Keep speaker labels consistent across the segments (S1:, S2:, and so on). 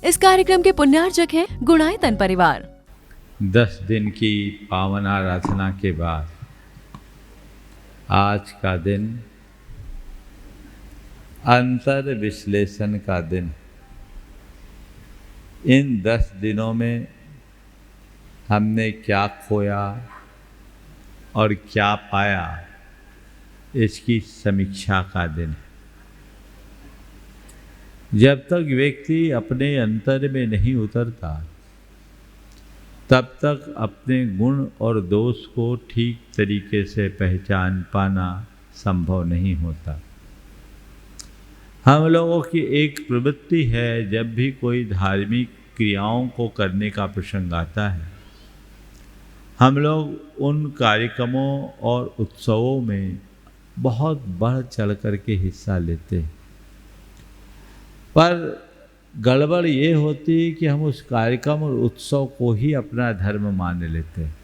S1: इस कार्यक्रम के पुण्यार्चक हैं गुणायतन परिवार।
S2: 10 दिन की पावन आराधना के बाद आज का दिन अंतर विश्लेषण का दिन। इन 10 दिनों में हमने क्या खोया और क्या पाया, इसकी समीक्षा का दिन है। जब तक व्यक्ति अपने अंतर में नहीं उतरता तब तक अपने गुण और दोष को ठीक तरीके से पहचान पाना संभव नहीं होता। हम लोगों की एक प्रवृत्ति है, जब भी कोई धार्मिक क्रियाओं को करने का प्रसंग आता है, हम लोग उन कार्यक्रमों और उत्सवों में बहुत बढ़ चढ़ कर के हिस्सा लेते हैं। पर गड़बड़ ये होती है कि हम उस कार्यक्रम और उत्सव को ही अपना धर्म मान लेते हैं।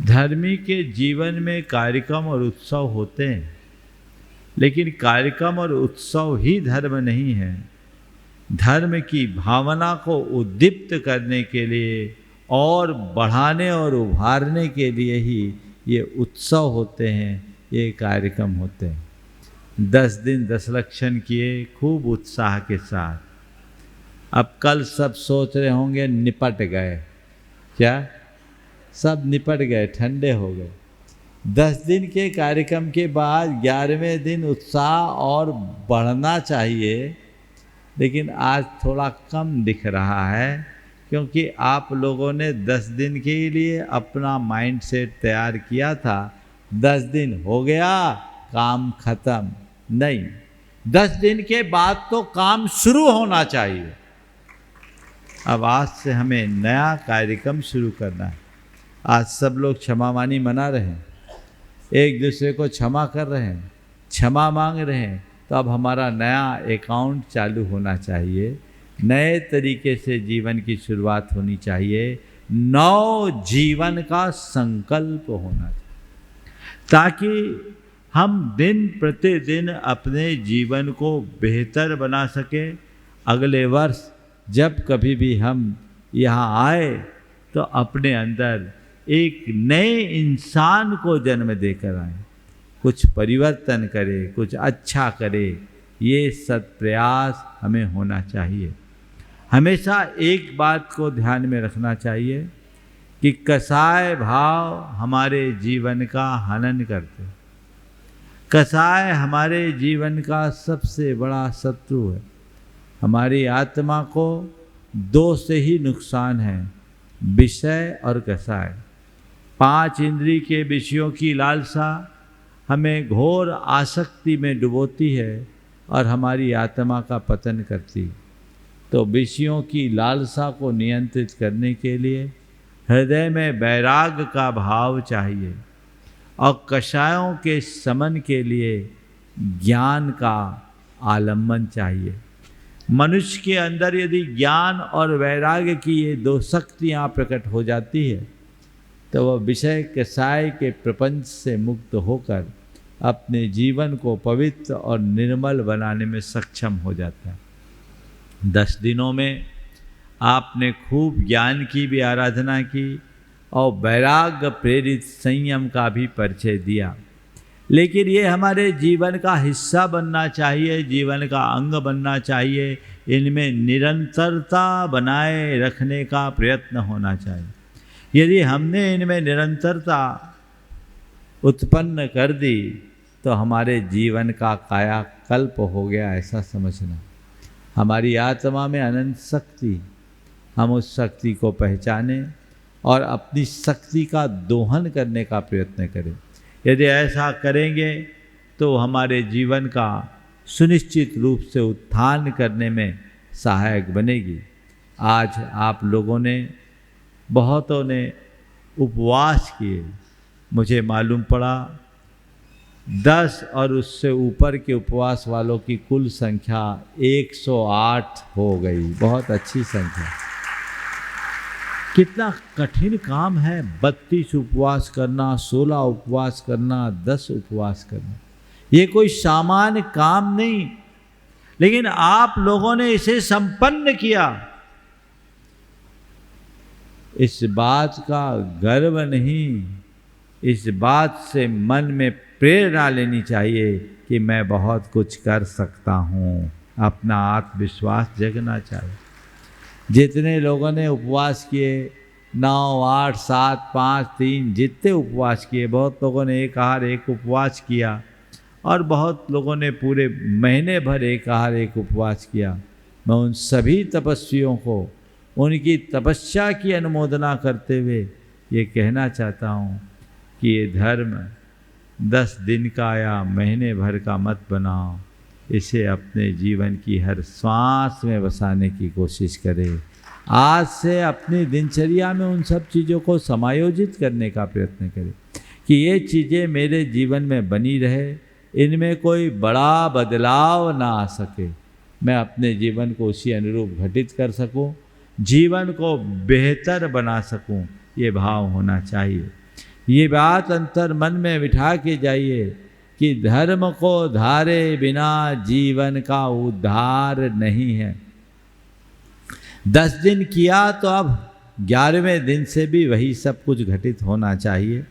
S2: धर्मी के जीवन में कार्यक्रम और उत्सव होते हैं, लेकिन कार्यक्रम और उत्सव ही धर्म नहीं है। धर्म की भावना को उद्दीप्त करने के लिए और बढ़ाने और उभारने के लिए ही ये उत्सव होते हैं, ये कार्यक्रम होते हैं। 10 दिन 10 लक्षण किए खूब उत्साह के साथ। अब कल सब सोच रहे होंगे निपट गए, क्या सब निपट गए, ठंडे हो गए। 10 दिन के कार्यक्रम के बाद 11वें दिन उत्साह और बढ़ना चाहिए, लेकिन आज थोड़ा कम दिख रहा है, क्योंकि आप लोगों ने 10 दिन के लिए अपना माइंड सेट तैयार किया था। 10 दिन हो गया, काम खत्म नहीं। 10 दिन के बाद तो काम शुरू होना चाहिए। अब आज से हमें नया कार्यक्रम शुरू करना है। आज सब लोग क्षमावानी मना रहे हैं, एक दूसरे को क्षमा कर रहे हैं, क्षमा मांग रहे हैं। तो अब हमारा नया अकाउंट चालू होना चाहिए, नए तरीके से जीवन की शुरुआत होनी चाहिए, नव जीवन का संकल्प होना चाहिए, ताकि हम दिन प्रतिदिन अपने जीवन को बेहतर बना सके। अगले वर्ष जब कभी भी हम यहाँ आए तो अपने अंदर एक नए इंसान को जन्म देकर आए, कुछ परिवर्तन करे, कुछ अच्छा करे। ये सत्प्रयास हमें होना चाहिए। हमेशा एक बात को ध्यान में रखना चाहिए कि कसाय भाव हमारे जीवन का हनन करते। कसाय हमारे जीवन का सबसे बड़ा शत्रु है। हमारी आत्मा को 2 से ही नुकसान है, विषय और कसाय। 5 इंद्रिय के विषयों की लालसा हमें घोर आसक्ति में डुबोती है और हमारी आत्मा का पतन करती है। तो विषयों की लालसा को नियंत्रित करने के लिए हृदय में वैराग्य का भाव चाहिए, और कषायों के समन के लिए ज्ञान का आलम्बन चाहिए। मनुष्य के अंदर यदि ज्ञान और वैराग्य की ये 2 शक्तियाँ प्रकट हो जाती है तो वह विषय कषाय के प्रपंच से मुक्त होकर अपने जीवन को पवित्र और निर्मल बनाने में सक्षम हो जाता है। 10 दिनों में आपने खूब ज्ञान की भी आराधना की और वैराग्य प्रेरित संयम का भी परिचय दिया, लेकिन ये हमारे जीवन का हिस्सा बनना चाहिए, जीवन का अंग बनना चाहिए। इनमें निरंतरता बनाए रखने का प्रयत्न होना चाहिए। यदि हमने इनमें निरंतरता उत्पन्न कर दी तो हमारे जीवन का कायाकल्प हो गया, ऐसा समझना। हमारी आत्मा में अनंत शक्ति, हम उस शक्ति को पहचानें और अपनी शक्ति का दोहन करने का प्रयत्न करें। यदि ऐसा करेंगे तो हमारे जीवन का सुनिश्चित रूप से उत्थान करने में सहायक बनेगी। आज आप लोगों ने, बहुतों ने उपवास किए। मुझे मालूम पड़ा 10 और उससे ऊपर के उपवास वालों की कुल संख्या 108 हो गई। बहुत अच्छी संख्या। कितना कठिन काम है 32 उपवास करना, 16 उपवास करना, 10 उपवास करना। ये कोई सामान्य काम नहीं। लेकिन आप लोगों ने इसे संपन्न किया। इस बात का गर्व नहीं, इस बात से मन में प्रेरणा लेनी चाहिए कि मैं बहुत कुछ कर सकता हूँ। अपना आत्मविश्वास जगना चाहिए। जितने लोगों ने उपवास किए, 9, 8, 7, 5, 3 जितने उपवास किए, बहुत लोगों ने एक आहार एक उपवास किया और बहुत लोगों ने पूरे महीने भर एक आहार एक उपवास किया। मैं उन सभी तपस्वियों को उनकी तपस्या की अनुमोदना करते हुए ये कहना चाहता हूँ कि ये धर्म 10 दिन का या महीने भर का मत बनाओ, इसे अपने जीवन की हर सांस में बसाने की कोशिश करें। आज से अपनी दिनचर्या में उन सब चीज़ों को समायोजित करने का प्रयत्न करें कि ये चीज़ें मेरे जीवन में बनी रहे, इनमें कोई बड़ा बदलाव ना आ सके, मैं अपने जीवन को उसी अनुरूप घटित कर सकूं, जीवन को बेहतर बना सकूं, ये भाव होना चाहिए। ये बात अंतर मन में बिठा के जाइए कि धर्म को धारे बिना जीवन का उद्धार नहीं है। 10 दिन किया तो अब 11वें दिन से भी वही सब कुछ घटित होना चाहिए।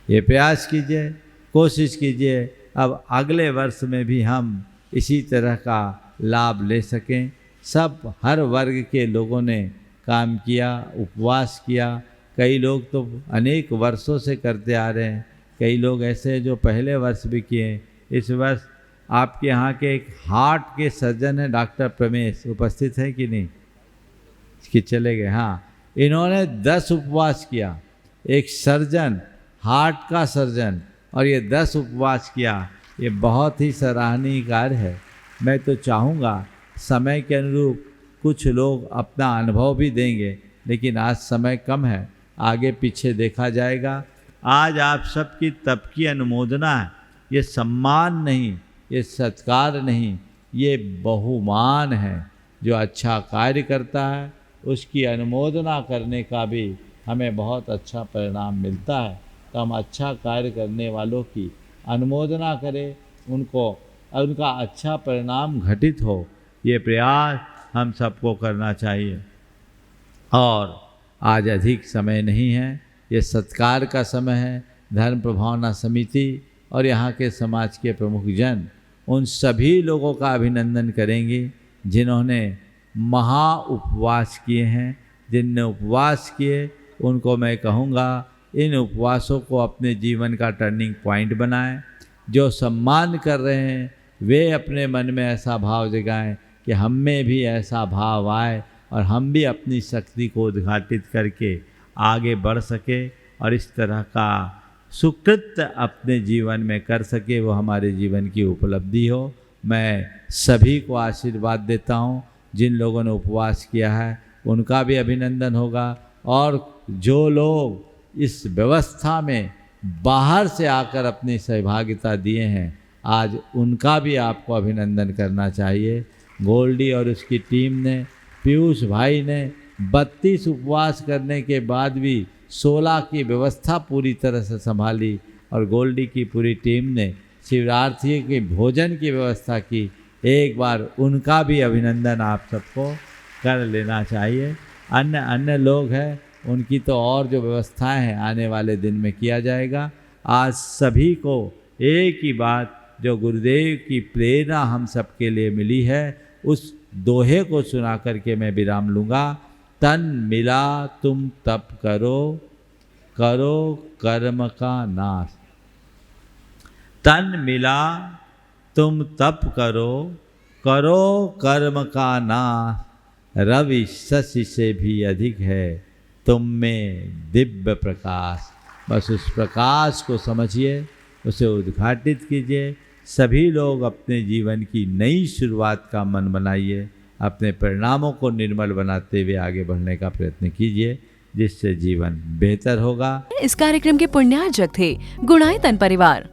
S2: ये प्रयास कीजिए, कोशिश कीजिए अब अगले वर्ष में भी हम इसी तरह का लाभ ले सकें। सब हर वर्ग के लोगों ने काम किया, उपवास किया। कई लोग तो अनेक वर्षों से करते आ रहे हैं, कई लोग ऐसे हैं जो पहले वर्ष भी किए। इस वर्ष आपके यहाँ के एक हार्ट के सर्जन हैं, डॉक्टर प्रमेश, उपस्थित हैं कि नहीं कि चले गए? हाँ, इन्होंने 10 उपवास किया। एक सर्जन, हार्ट का सर्जन, और ये 10 उपवास किया। ये बहुत ही सराहनीय कार्य है। मैं तो चाहूँगा समय के अनुरूप कुछ लोग अपना अनुभव भी देंगे, लेकिन आज समय कम है, आगे पीछे देखा जाएगा। आज आप सबकी तप की अनुमोदना है। ये सम्मान नहीं, ये सत्कार नहीं, ये बहुमान है। जो अच्छा कार्य करता है उसकी अनुमोदना करने का भी हमें बहुत अच्छा परिणाम मिलता है। तो हम अच्छा कार्य करने वालों की अनुमोदना करें, उनका अच्छा परिणाम घटित हो, ये प्रयास हम सबको करना चाहिए। और आज अधिक समय नहीं है, ये सत्कार का समय है। धर्म प्रभावना समिति और यहाँ के समाज के प्रमुख जन उन सभी लोगों का अभिनंदन करेंगे जिन्होंने महा उपवास किए हैं। जिनने उपवास किए उनको मैं कहूँगा इन उपवासों को अपने जीवन का टर्निंग पॉइंट बनाएं। जो सम्मान कर रहे हैं वे अपने मन में ऐसा भाव जगाएं कि हम में भी ऐसा भाव आए और हम भी अपनी शक्ति को उद्घाटित करके आगे बढ़ सके और इस तरह का सुकृत अपने जीवन में कर सके, वो हमारे जीवन की उपलब्धि हो। मैं सभी को आशीर्वाद देता हूँ। जिन लोगों ने उपवास किया है उनका भी अभिनंदन होगा, और जो लोग इस व्यवस्था में बाहर से आकर अपनी सहभागिता दिए हैं आज उनका भी आपको अभिनंदन करना चाहिए। गोल्डी और उसकी टीम ने, पीयूष भाई ने 32 उपवास करने के बाद भी 16 की व्यवस्था पूरी तरह से संभाली, और गोल्डी की पूरी टीम ने शिवरात्रि के भोजन की व्यवस्था की। एक बार उनका भी अभिनंदन आप सबको कर लेना चाहिए। अन्य लोग हैं उनकी तो और जो व्यवस्थाएं हैं आने वाले दिन में किया जाएगा। आज सभी को एक ही बात जो गुरुदेव की प्रेरणा हम सबके लिए मिली है उस दोहे को सुना करके मैं विराम लूँगा। तन मिला तुम तप करो, करो कर्म का नाश। तन मिला तुम तप करो, करो कर्म का नाश। रवि शशि से भी अधिक है तुम में दिव्य प्रकाश। बस उस प्रकाश को समझिए, उसे उद्घाटित कीजिए। सभी लोग अपने जीवन की नई शुरुआत का मन बनाइए, अपने परिणामों को निर्मल बनाते हुए आगे बढ़ने का प्रयत्न कीजिए, जिससे जीवन बेहतर होगा।
S1: इस कार्यक्रम के पुण्यार्जक थे गुणायतन परिवार।